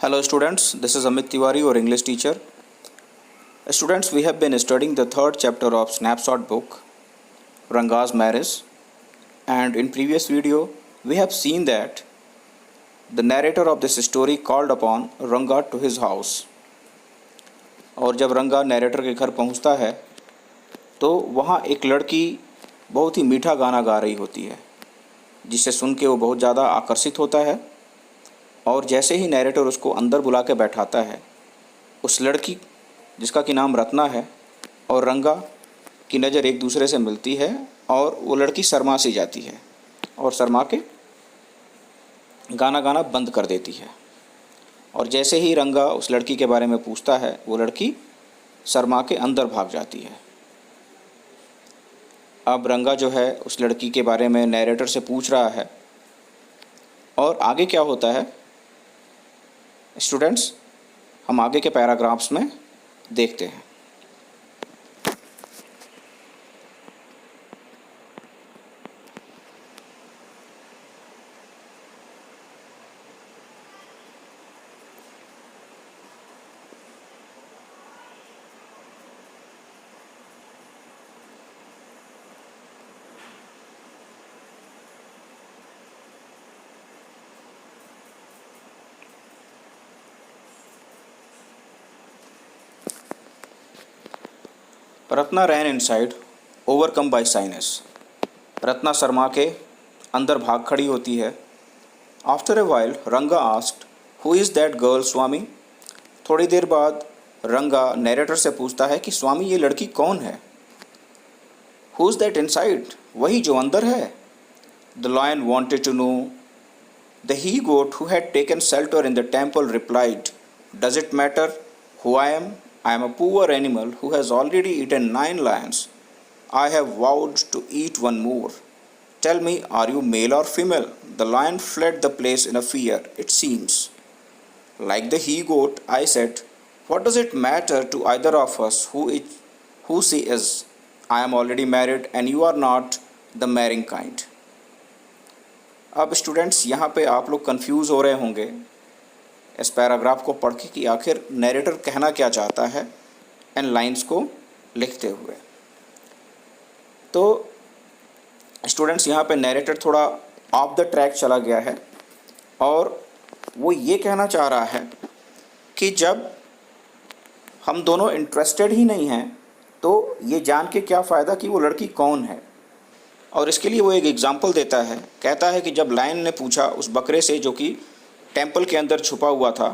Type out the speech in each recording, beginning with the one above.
Hello students, this is Amit Tiwari, your English teacher. Students, we have been studying the third chapter of Snapshot book, Ranga's Marriage, and in previous video we have seen that the narrator of this story called upon Ranga to his house. और जब रंगा narrator के घर पहुंचता है तो वहाँ एक लड़की बहुत ही मीठा गाना गा रही होती है, जिसे सुन के वो बहुत ज़्यादा आकर्षित होता है। और जैसे ही नरेटर उसको अंदर बुला के बैठाता है, उस लड़की जिसका कि नाम रत्ना है और रंगा की नज़र एक दूसरे से मिलती है और वो लड़की शर्मा सी जाती है और शर्मा के गाना गाना बंद कर देती है। और जैसे ही रंगा उस लड़की के बारे में पूछता है, वो लड़की शर्मा के अंदर भाग जाती है। अब रंगा जो है उस लड़की के बारे में नरेटर से पूछ रहा है और आगे क्या होता है स्टूडेंट्स, हम आगे के पैराग्राफ्स में देखते हैं। Ratna ran inside overcome by shyness. Ratna शर्मा के अंदर भाग खड़ी होती है। After a while Ranga asked, who is that girl Swami? थोड़ी देर बाद रंगा नरेटर से पूछता है कि स्वामी ये लड़की कौन है? Who is that inside? वही जो अंदर है। The lion wanted to know. The he goat who had taken shelter in the temple replied, does it matter who I am? I am a poor animal who has already eaten 9 lions. I have vowed to eat one more. Tell me, are you male or female? The lion fled the place in a fear, it seems. Like the he-goat, I said, what does it matter to either of us who she is? I am already married and you are not the marrying kind. अब students यहाँ पे आप लोग confuse हो रहे होंगे इस paragraph को पढ़ के कि आखिर नरेटर कहना क्या चाहता है इन लाइंस को लिखते हुए। तो स्टूडेंट्स यहाँ पे नरेटर थोड़ा ऑफ द ट्रैक चला गया है और वो ये कहना चाह रहा है कि जब हम दोनों इंटरेस्टेड ही नहीं हैं तो ये जान के क्या फ़ायदा कि वो लड़की कौन है। और इसके लिए वो एक एग्ज़ाम्पल देता है। कहता है कि जब लायन ने पूछा उस बकरे से जो कि टेंपल के अंदर छुपा हुआ था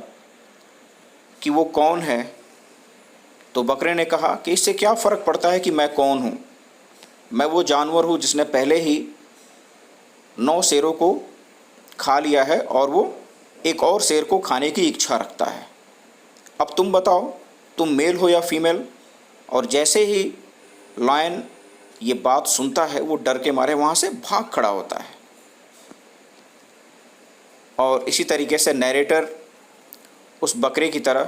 कि वो कौन है, तो बकरे ने कहा कि इससे क्या फ़र्क पड़ता है कि मैं कौन हूँ। मैं वो जानवर हूँ जिसने पहले ही 9 शेरों को खा लिया है और वो एक और शेर को खाने की इच्छा रखता है। अब तुम बताओ, तुम मेल हो या फीमेल? और जैसे ही लायन ये बात सुनता है वो डर के मारे वहाँ से भाग खड़ा होता है। और इसी तरीके से नरेटर उस बकरे की तरह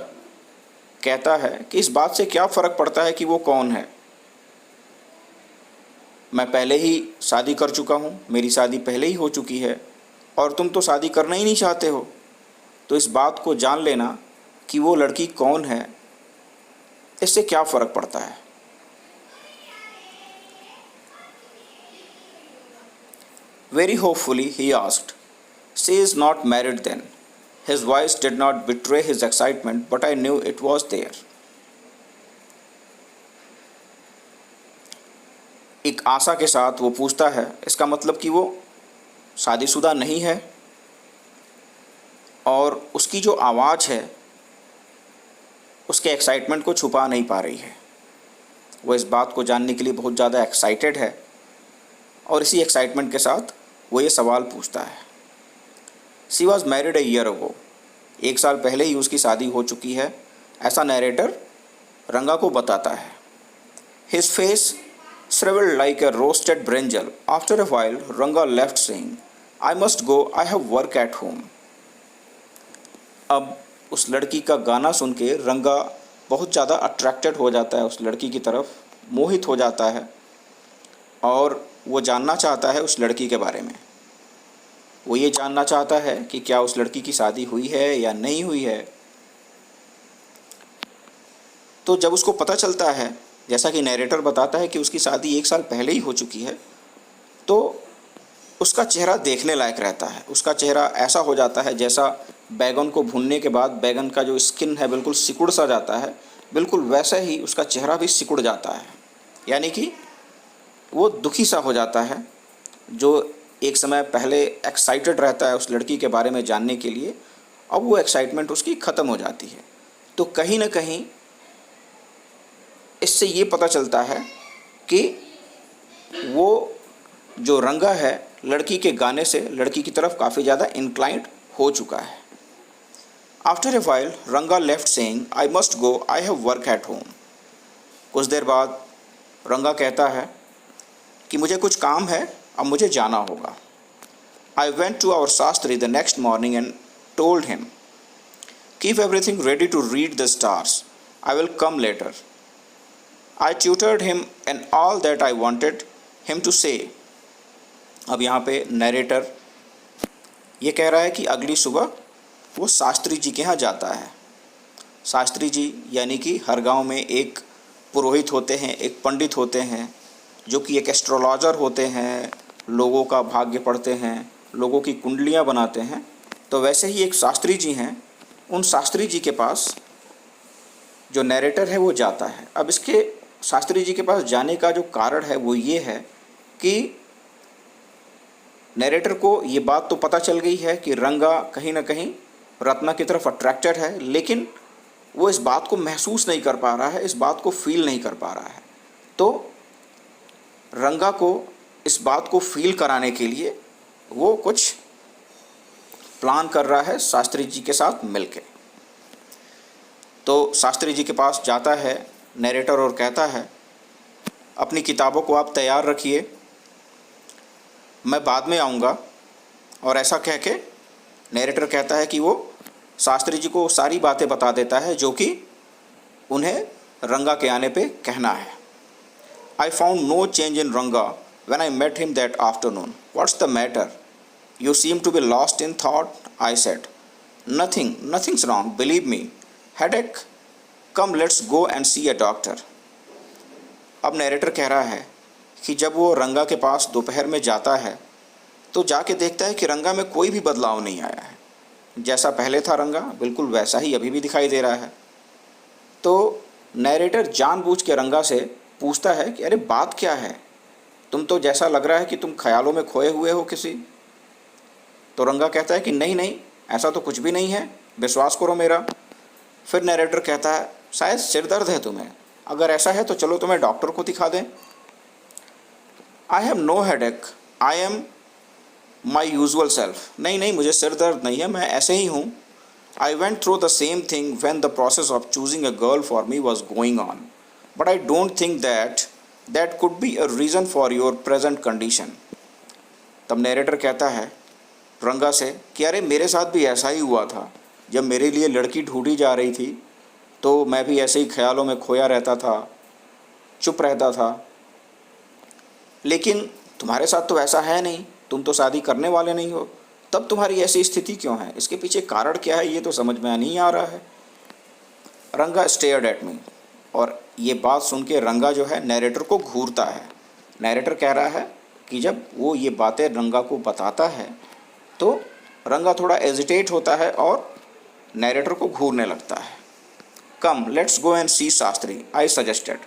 कहता है कि इस बात से क्या फ़र्क पड़ता है कि वो कौन है। मैं पहले ही शादी कर चुका हूँ, मेरी शादी पहले ही हो चुकी है और तुम तो शादी करना ही नहीं चाहते हो। तो इस बात को जान लेना कि वो लड़की कौन है, इससे क्या फ़र्क पड़ता है। Very hopefully he asked, she is not married then. His voice did not betray his excitement, but I knew it was there. एक आशा के साथ वो पूछता है, इसका मतलब कि वो शादीशुदा नहीं है और उसकी जो आवाज़ है उसके एक्साइटमेंट को छुपा नहीं पा रही है। वो इस बात को जानने के लिए बहुत ज़्यादा एक्साइटेड है और इसी एक्साइटमेंट के साथ वो ये सवाल पूछता है। She was married a year ago. 1 साल पहले ही उसकी शादी हो चुकी है, ऐसा नरेटर रंगा को बताता है। His face shrivelled like a roasted brinjal. After a while Ranga left saying, I must go, I have work at home. अब उस लड़की का गाना सुन के रंगा बहुत ज़्यादा अट्रैक्टेड हो जाता है, उस लड़की की तरफ मोहित हो जाता है और वो जानना चाहता है उस लड़की के बारे में। वो ये जानना चाहता है कि क्या उस लड़की की शादी हुई है या नहीं हुई है। तो जब उसको पता चलता है, जैसा कि नैरेटर बताता है कि उसकी शादी 1 साल पहले ही हो चुकी है, तो उसका चेहरा देखने लायक रहता है। उसका चेहरा ऐसा हो जाता है जैसा बैगन को भूनने के बाद बैगन का जो स्किन है बिल्कुल सिकुड़ सा जाता है, बिल्कुल वैसा ही उसका चेहरा भी सिकुड़ जाता है। यानी कि वो दुखी सा हो जाता है। जो एक समय पहले एक्साइटेड रहता है उस लड़की के बारे में जानने के लिए, अब वो एक्साइटमेंट उसकी ख़त्म हो जाती है। तो कहीं ना कहीं इससे ये पता चलता है कि वो जो रंगा है लड़की के गाने से लड़की की तरफ काफ़ी ज़्यादा इंक्लाइंड हो चुका है। After a while Ranga left saying I must go, I have work at home. कुछ देर बाद रंगा कहता है कि मुझे कुछ काम है, अब मुझे जाना होगा। I went to our Shastri the next morning and told him keep everything ready to read the stars, I will come later. I tutored him and all that I wanted him to say. अब यहाँ पे narrator ये कह रहा है कि अगली सुबह वो शास्त्री जी के यहाँ जाता है। शास्त्री जी यानी कि हर गांव में एक पुरोहित होते हैं, एक पंडित होते हैं, जो कि एक एस्ट्रोलॉजर होते हैं, लोगों का भाग्य पढ़ते हैं, लोगों की कुंडलियाँ बनाते हैं। तो वैसे ही एक शास्त्री जी हैं। उन शास्त्री जी के पास जो नैरेटर है वो जाता है। अब इसके शास्त्री जी के पास जाने का जो कारण है वो ये है कि नैरेटर को ये बात तो पता चल गई है कि रंगा कहीं ना कहीं रत्ना की तरफ अट्रैक्टेड है, लेकिन वो इस बात को महसूस नहीं कर पा रहा है, इस बात को फील नहीं कर पा रहा है। तो रंगा को इस बात को फील कराने के लिए वो कुछ प्लान कर रहा है शास्त्री जी के साथ मिलके। तो शास्त्री जी के पास जाता है नैरेटर और कहता है अपनी किताबों को आप तैयार रखिए, मैं बाद में आऊँगा। और ऐसा कह के नैरेटर कहता है कि वो शास्त्री जी को सारी बातें बता देता है जो कि उन्हें रंगा के आने पे कहना है। I found no change in Ranga when I met him that afternoon, what's the matter, you seem to be lost in thought, I said. Nothing, nothing's wrong, believe me, headache, come let's go and see a doctor. अब narrator कह रहा है कि जब वो रंगा के पास दोपहर में जाता है तो जाके देखता है कि रंगा में कोई भी बदलाव नहीं आया है। जैसा पहले था रंगा बिल्कुल वैसा ही अभी भी दिखाई दे रहा है। तो नैरेटर जानबूझ के रंगा से पूछता है कि अरे बात क्या है, तुम तो जैसा लग रहा है कि तुम ख्यालों में खोए हुए हो किसी। तो रंगा कहता है कि नहीं नहीं, ऐसा तो कुछ भी नहीं है, विश्वास करो मेरा। फिर नैरेटर कहता है शायद सिर दर्द है तुम्हें, अगर ऐसा है तो चलो तुम्हें डॉक्टर को दिखा दें। I have no headache, I am my usual self. नहीं नहीं, मुझे सिर दर्द नहीं है, मैं ऐसे ही हूँ। I went through the same thing when the process of choosing a girl for me was going on, but I don't think that could be a reason for your present condition. तब narrator कहता है रंगा से कि अरे मेरे साथ भी ऐसा ही हुआ था, जब मेरे लिए लड़की ढूंढी जा रही थी तो मैं भी ऐसे ही ख्यालों में खोया रहता था, चुप रहता था। लेकिन तुम्हारे साथ तो ऐसा है नहीं, तुम तो शादी करने वाले नहीं हो, तब तुम्हारी ऐसी स्थिति क्यों है, इसके पीछे कारण क्या है, ये तो समझ में नहीं आ रहा है। रंगा स्टेयर्ड एट मी। और ये बात सुन के रंगा जो है नैरेटर को घूरता है। नैरेटर कह रहा है कि जब वो ये बातें रंगा को बताता है तो रंगा थोड़ा एजिटेट होता है और नैरेटर को घूरने लगता है। Come let's go and see Shastri, I suggested.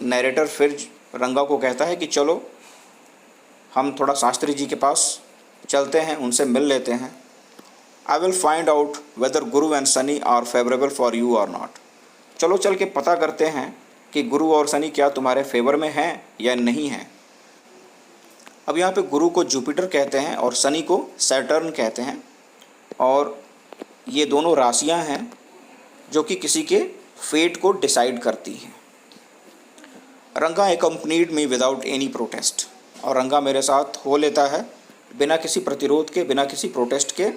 Narrator फिर रंगा को कहता है कि चलो हम थोड़ा शास्त्री जी के पास चलते हैं, उनसे मिल लेते हैं। I will find out whether Guru and Shani are favourable for you or not. चलो चल के पता करते हैं कि गुरु और शनि क्या तुम्हारे फेवर में हैं या नहीं हैं। अब यहाँ पे गुरु को जुपिटर कहते हैं और शनि को सैटर्न कहते हैं, और ये दोनों राशियाँ हैं जो कि किसी के फेट को डिसाइड करती हैं। रंगा accompanied me without any protest. और रंगा मेरे साथ हो लेता है बिना किसी प्रतिरोध के, बिना किसी प्रोटेस्ट के